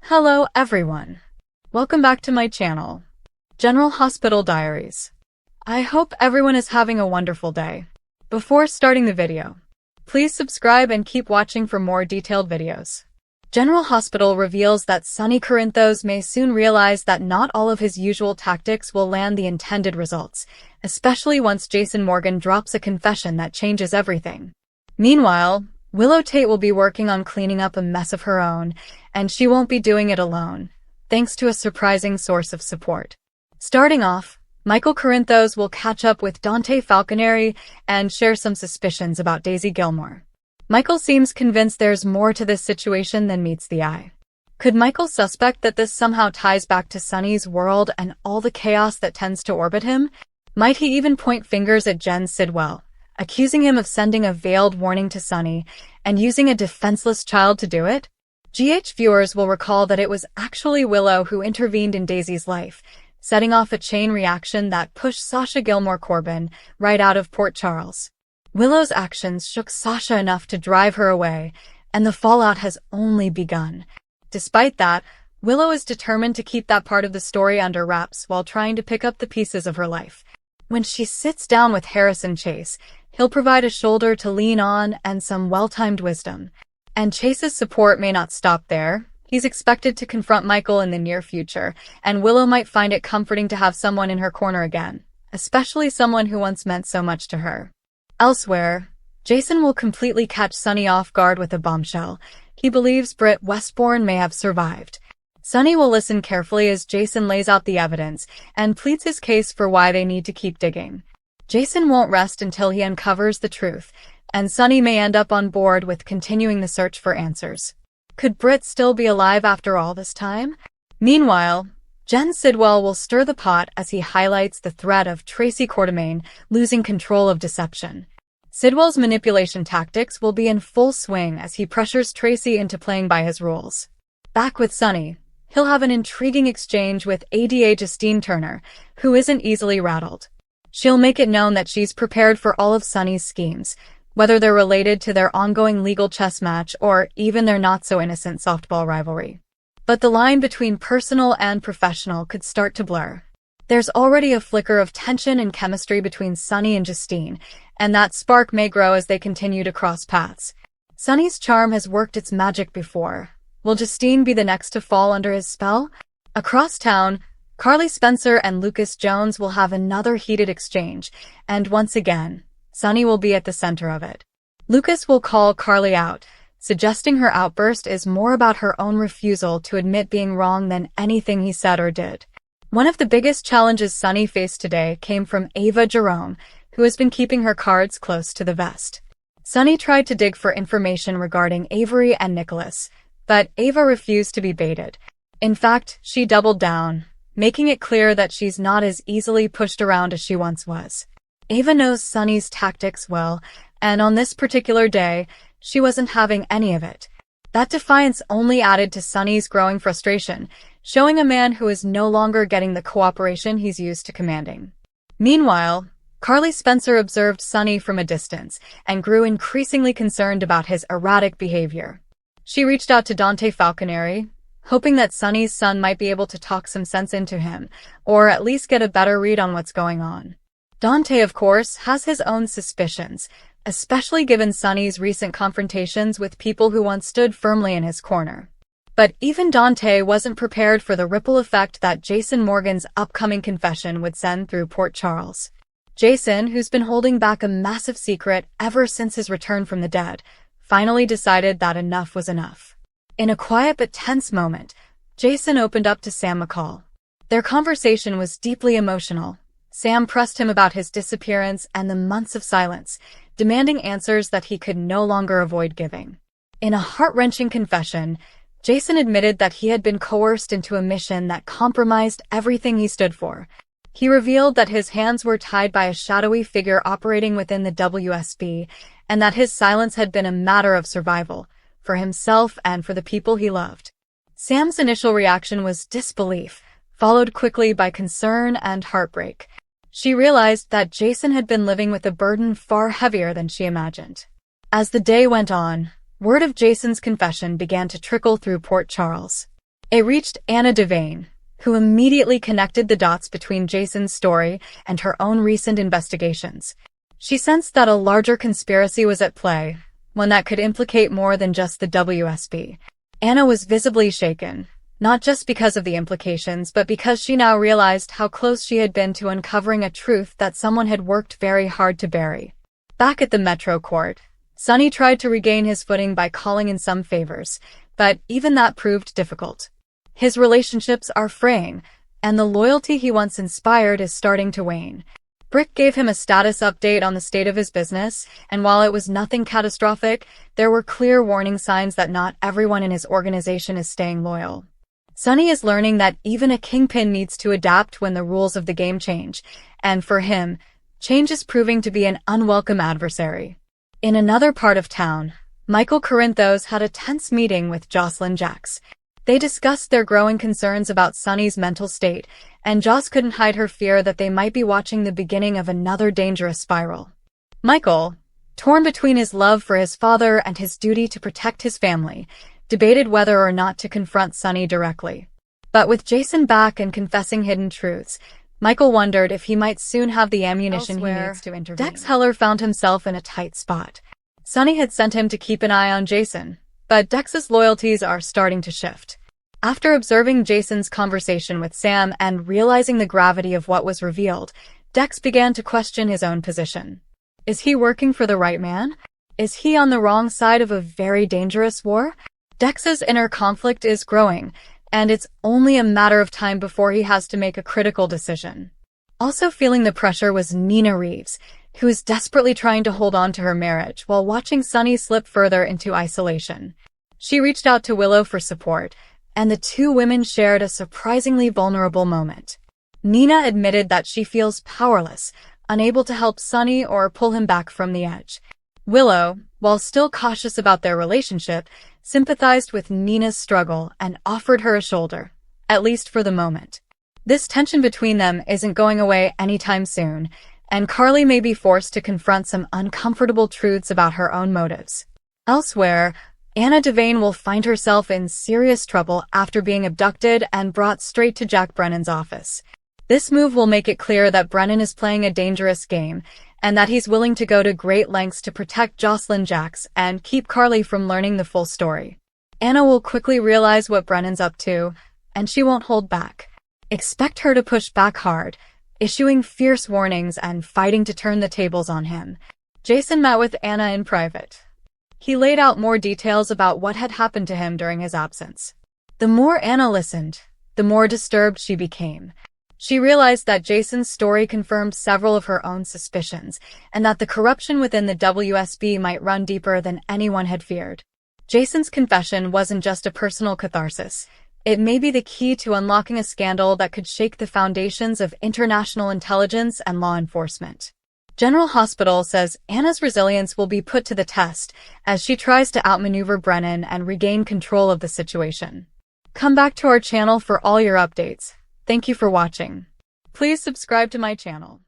Hello everyone. Welcome back to my channel, General Hospital Diaries. I hope everyone is having a wonderful day. Before starting the video, please subscribe and keep watching for more detailed videos. General Hospital reveals that Sonny Corinthos may soon realize that not all of his usual tactics will land the intended results, especially once Jason Morgan drops a confession that changes everything. Meanwhile, Willow Tate will be working on cleaning up a mess of her own, and she won't be doing it alone, thanks to a surprising source of support. Starting off, Michael Corinthos will catch up with Dante Falconeri and share some suspicions about Daisy Gilmore. Michael seems convinced there's more to this situation than meets the eye. Could Michael suspect that this somehow ties back to Sonny's world and all the chaos that tends to orbit him? Might he even point fingers at Jen Sidwell, accusing him of sending a veiled warning to Sonny and using a defenseless child to do it? GH viewers will recall that it was actually Willow who intervened in Daisy's life, setting off a chain reaction that pushed Sasha Gilmore Corbin right out of Port Charles. Willow's actions shook Sasha enough to drive her away, and the fallout has only begun. Despite that, Willow is determined to keep that part of the story under wraps while trying to pick up the pieces of her life. When she sits down with Harrison Chase, he'll provide a shoulder to lean on and some well-timed wisdom. And Chase's support may not stop there. He's expected to confront Michael in the near future, and Willow might find it comforting to have someone in her corner again, especially someone who once meant so much to her. Elsewhere, Jason will completely catch Sonny off guard with a bombshell. He believes Britt Westbourne may have survived. Sonny will listen carefully as Jason lays out the evidence and pleads his case for why they need to keep digging. Jason won't rest until he uncovers the truth, and Sonny may end up on board with continuing the search for answers. Could Britt still be alive after all this time? Meanwhile, Jen Sidwell will stir the pot as he highlights the threat of Tracy Quartermaine losing control of Deception. Sidwell's manipulation tactics will be in full swing as he pressures Tracy into playing by his rules. Back with Sonny, he'll have an intriguing exchange with ADA Justine Turner, who isn't easily rattled. She'll make it known that she's prepared for all of Sonny's schemes, whether they're related to their ongoing legal chess match or even their not-so-innocent softball rivalry. But the line between personal and professional could start to blur. There's already a flicker of tension and chemistry between Sonny and Justine, and that spark may grow as they continue to cross paths. Sonny's charm has worked its magic before. Will Justine be the next to fall under his spell? Across town, Carly Spencer and Lucas Jones will have another heated exchange, and once again, Sonny will be at the center of it. Lucas will call Carly out, suggesting her outburst is more about her own refusal to admit being wrong than anything he said or did. One of the biggest challenges Sonny faced today came from Ava Jerome, who has been keeping her cards close to the vest. Sonny tried to dig for information regarding Avery and Nicholas, but Ava refused to be baited. In fact, she doubled down, making it clear that she's not as easily pushed around as she once was. Ava knows Sonny's tactics well, and on this particular day, she wasn't having any of it. That defiance only added to Sonny's growing frustration, showing a man who is no longer getting the cooperation he's used to commanding. Meanwhile, Carly Spencer observed Sonny from a distance and grew increasingly concerned about his erratic behavior. She reached out to Dante Falconeri, hoping that Sonny's son might be able to talk some sense into him, or at least get a better read on what's going on. Dante, of course, has his own suspicions, especially given Sonny's recent confrontations with people who once stood firmly in his corner. But even Dante wasn't prepared for the ripple effect that Jason Morgan's upcoming confession would send through Port Charles. Jason, who's been holding back a massive secret ever since his return from the dead, finally decided that enough was enough. In a quiet but tense moment, Jason opened up to Sam McCall. Their conversation was deeply emotional. Sam pressed him about his disappearance and the months of silence, demanding answers that he could no longer avoid giving. In a heart-wrenching confession, Jason admitted that he had been coerced into a mission that compromised everything he stood for. He revealed that his hands were tied by a shadowy figure operating within the WSB, and that his silence had been a matter of survival, for himself and for the people he loved. Sam's initial reaction was disbelief, followed quickly by concern and heartbreak. She realized that Jason had been living with a burden far heavier than she imagined. As the day went on, word of Jason's confession began to trickle through Port Charles. It reached Anna Devane, who immediately connected the dots between Jason's story and her own recent investigations. She sensed that a larger conspiracy was at play, one that could implicate more than just the WSB. Anna was visibly shaken, not just because of the implications, but because she now realized how close she had been to uncovering a truth that someone had worked very hard to bury. Back at the Metro Court, Sonny tried to regain his footing by calling in some favors, but even that proved difficult. His relationships are fraying, and the loyalty he once inspired is starting to wane. Brick gave him a status update on the state of his business, and while it was nothing catastrophic, there were clear warning signs that not everyone in his organization is staying loyal. Sonny is learning that even a kingpin needs to adapt when the rules of the game change, and for him, change is proving to be an unwelcome adversary. In another part of town, Michael Corinthos had a tense meeting with Jocelyn Jax. They discussed their growing concerns about Sonny's mental state, and Joss couldn't hide her fear that they might be watching the beginning of another dangerous spiral. Michael, torn between his love for his father and his duty to protect his family, debated whether or not to confront Sonny directly. But with Jason back and confessing hidden truths, Michael wondered if he might soon have the ammunition he needs to intervene. Dex Heller found himself in a tight spot. Sonny had sent him to keep an eye on Jason, but Dex's loyalties are starting to shift. After observing Jason's conversation with Sam and realizing the gravity of what was revealed, Dex began to question his own position. Is he working for the right man? Is he on the wrong side of a very dangerous war? Dex's inner conflict is growing, and it's only a matter of time before he has to make a critical decision. Also feeling the pressure was Nina Reeves, who is desperately trying to hold on to her marriage while watching Sonny slip further into isolation. She reached out to Willow for support, and the two women shared a surprisingly vulnerable moment. Nina admitted that she feels powerless, unable to help Sonny or pull him back from the edge. Willow, while still cautious about their relationship, sympathized with Nina's struggle and offered her a shoulder, at least for the moment. This tension between them isn't going away anytime soon, and Carly may be forced to confront some uncomfortable truths about her own motives. Elsewhere, Anna Devane will find herself in serious trouble after being abducted and brought straight to Jack Brennan's office. This move will make it clear that Brennan is playing a dangerous game, and that he's willing to go to great lengths to protect Jocelyn Jax and keep Carly from learning the full story. Anna will quickly realize what Brennan's up to, and she won't hold back. Expect her to push back hard, issuing fierce warnings and fighting to turn the tables on him. Jason met with Anna in private. He laid out more details about what had happened to him during his absence. The more Anna listened, the more disturbed she became. She realized that Jason's story confirmed several of her own suspicions, and that the corruption within the WSB might run deeper than anyone had feared. Jason's confession wasn't just a personal catharsis. It may be the key to unlocking a scandal that could shake the foundations of international intelligence and law enforcement. General Hospital says Anna's resilience will be put to the test as she tries to outmaneuver Brennan and regain control of the situation. Come back to our channel for all your updates. Thank you for watching. Please subscribe to my channel.